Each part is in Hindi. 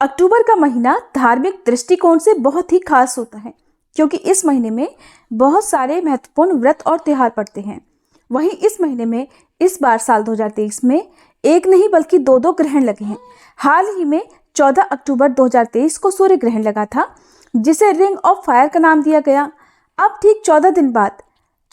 अक्टूबर का महीना धार्मिक दृष्टिकोण से बहुत ही खास होता है क्योंकि इस महीने में बहुत सारे महत्वपूर्ण व्रत और त्योहार पड़ते हैं। वहीं इस महीने में इस बार साल 2023 में एक नहीं बल्कि दो ग्रहण लगे हैं। हाल ही में 14 अक्टूबर 2023 को सूर्य ग्रहण लगा था जिसे रिंग ऑफ फायर का नाम दिया गया। अब ठीक 14 दिन बाद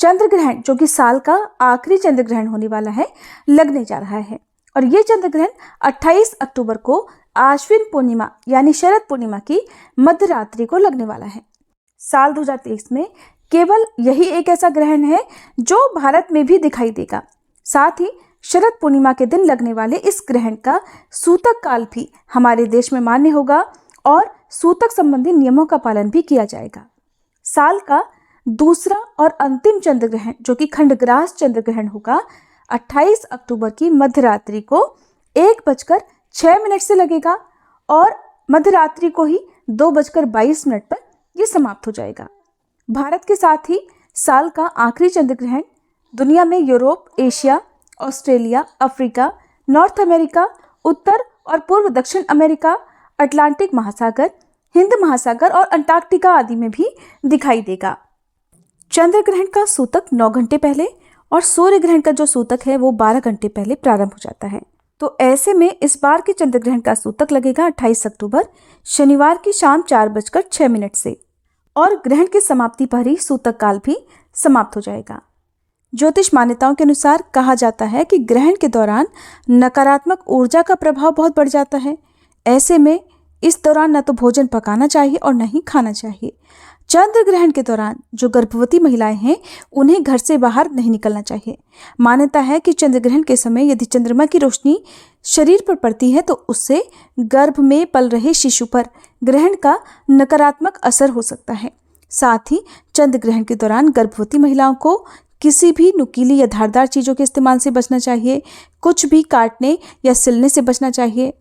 चंद्र ग्रहण, जो कि साल का आखिरी चंद्र ग्रहण होने वाला है, लगने जा रहा है और ये चंद्र ग्रहण 28 अक्टूबर को आश्विन पूर्णिमा यानी शरद पूर्णिमा की मध्य रात्रि को लगने वाला है। साल 2023 में केवल यही एक ऐसा ग्रहण है जो भारत में भी दिखाई देगा। साथ ही शरद पूर्णिमा के दिन लगने वाले इस ग्रहण का सूतक काल भी हमारे देश में मान्य होगा और सूतक संबंधी नियमों का पालन भी किया जाएगा। साल का दूसरा और अंतिम चंद्र ग्रहण, जो कि खंडग्रास चंद्र ग्रहण होगा, 28 अक्टूबर की मध्य रात्रि को 1:06 से लगेगा और मध्य रात्रि को ही 2:22 पर यह समाप्त हो जाएगा। भारत के साथ ही साल का आखिरी चंद्र ग्रहण दुनिया में Europe, Asia, Australia, Africa, North America, उत्तर और पूर्व दक्षिण अमेरिका, अटलांटिक महासागर, हिंद महासागर और अंटार्कटिका आदि में भी दिखाई देगा। चंद्र ग्रहण का सूतक 9 घंटे पहले और सूर्य ग्रहण का जो सूतक है वो 12 घंटे पहले प्रारंभ हो जाता है। तो ऐसे में इस बार के चंद्र ग्रहण का सूतक लगेगा 28 अक्टूबर शनिवार की शाम 4:06 से और ग्रहण की समाप्ति पर ही सूतक काल भी समाप्त हो जाएगा। ज्योतिष मान्यताओं के अनुसार कहा जाता है कि ग्रहण के दौरान नकारात्मक ऊर्जा का प्रभाव बहुत बढ़ जाता है। ऐसे में इस दौरान न तो भोजन पकाना चाहिए और न ही खाना चाहिए। चंद्र ग्रहण के दौरान जो गर्भवती महिलाएं हैं उन्हें घर से बाहर नहीं निकलना चाहिए। मान्यता है कि चंद्र ग्रहण के समय यदि चंद्रमा की रोशनी शरीर पर पड़ती है तो उससे गर्भ में पल रहे शिशु पर ग्रहण का नकारात्मक असर हो सकता है। साथ ही चंद्र ग्रहण के दौरान गर्भवती महिलाओं को किसी भी नुकीली या धारदार चीज़ों के इस्तेमाल से बचना चाहिए। कुछ भी काटने या सिलने से बचना चाहिए।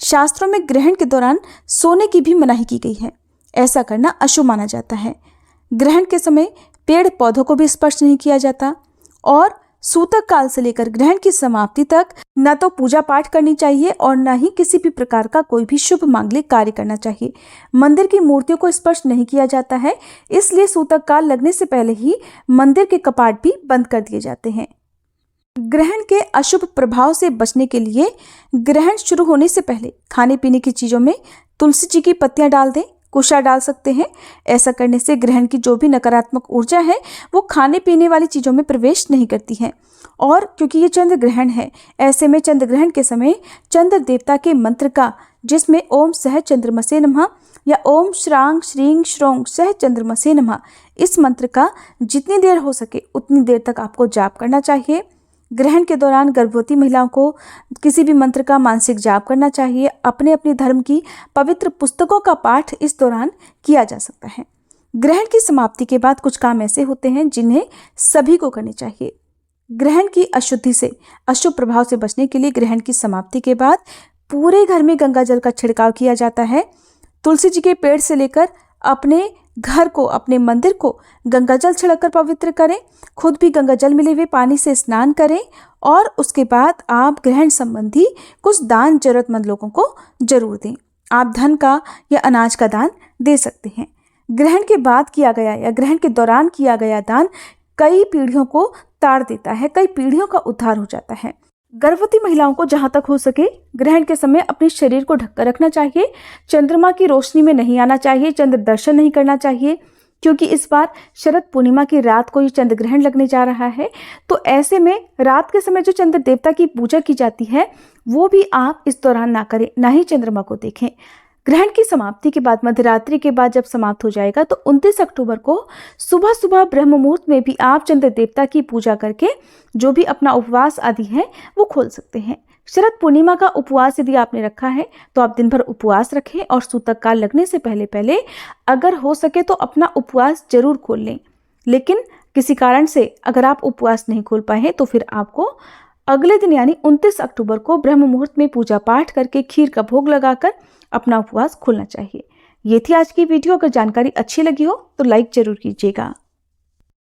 शास्त्रों में ग्रहण के दौरान सोने की भी मनाही की गई है। ऐसा करना अशुभ माना जाता है। ग्रहण के समय पेड़ पौधों को भी स्पर्श नहीं किया जाता और सूतक काल से लेकर ग्रहण की समाप्ति तक न तो पूजा पाठ करनी चाहिए और न ही किसी भी प्रकार का कोई भी शुभ मांगलिक कार्य करना चाहिए। मंदिर की मूर्तियों को स्पर्श नहीं किया जाता है, इसलिए सूतक काल लगने से पहले ही मंदिर के कपाट भी बंद कर दिए जाते हैं। ग्रहण के अशुभ प्रभाव से बचने के लिए ग्रहण शुरू होने से पहले खाने पीने की चीज़ों में तुलसी जी की पत्तियां डाल दें, कुशा डाल सकते हैं। ऐसा करने से ग्रहण की जो भी नकारात्मक ऊर्जा है वो खाने पीने वाली चीज़ों में प्रवेश नहीं करती है। और क्योंकि ये चंद्र ग्रहण है, ऐसे में चंद्र ग्रहण के समय चंद्र देवता के मंत्र का, जिसमें ओम सह चंद्रमसे नमः या ओम श्रांग श्रींग श्रोंग सह चंद्रमसे नमः, इस मंत्र का जितनी देर हो सके उतनी देर तक आपको जाप करना चाहिए। ग्रहण के दौरान गर्भवती महिलाओं को किसी भी मंत्र का मानसिक जाप करना चाहिए। अपने अपने धर्म की पवित्र पुस्तकों का पाठ इस दौरान किया जा सकता है। ग्रहण की समाप्ति के बाद कुछ काम ऐसे होते हैं जिन्हें सभी को करने चाहिए। ग्रहण की अशुद्धि से, अशुभ प्रभाव से बचने के लिए ग्रहण की समाप्ति के बाद पूरे घर में गंगा जल का छिड़काव किया जाता है। तुलसी जी के पेड़ से लेकर अपने घर को, अपने मंदिर को गंगा जल छिड़ककर पवित्र करें। खुद भी गंगा जल मिले हुए पानी से स्नान करें और उसके बाद आप ग्रहण संबंधी कुछ दान जरूरतमंद लोगों को जरूर दें। आप धन का या अनाज का दान दे सकते हैं। ग्रहण के बाद किया गया या ग्रहण के दौरान किया गया दान कई पीढ़ियों को तार देता है, कई पीढ़ियों का उद्धार हो जाता है। गर्भवती महिलाओं को जहाँ तक हो सके ग्रहण के समय अपने शरीर को ढककर रखना चाहिए। चंद्रमा की रोशनी में नहीं आना चाहिए, चंद्र दर्शन नहीं करना चाहिए, क्योंकि इस बार शरद पूर्णिमा की रात को ये चंद्र ग्रहण लगने जा रहा है। तो ऐसे में रात के समय जो चंद्र देवता की पूजा की जाती है वो भी आप इस दौरान ना करें, ना ही चंद्रमा को देखें। ग्रहण की समाप्ति के बाद, मध्यरात्रि के बाद जब समाप्त हो जाएगा तो 29 अक्टूबर को सुबह सुबह ब्रह्म मुहूर्त में भी आप चंद्र देवता की पूजा करके जो भी अपना उपवास आदि है वो खोल सकते हैं। शरद पूर्णिमा का उपवास यदि आपने रखा है तो आप दिन भर उपवास रखें और सूतक काल लगने से पहले पहले अगर हो सके तो अपना उपवास जरूर खोल लें। लेकिन किसी कारण से अगर आप उपवास नहीं खोल पाए तो फिर आपको अगले दिन यानी 29 अक्टूबर को ब्रह्म मुहूर्त में पूजा पाठ करके खीर का भोग लगाकर अपना उपवास खोलना चाहिए। ये थी आज की वीडियो। अगर जानकारी अच्छी लगी हो तो लाइक जरूर कीजिएगा।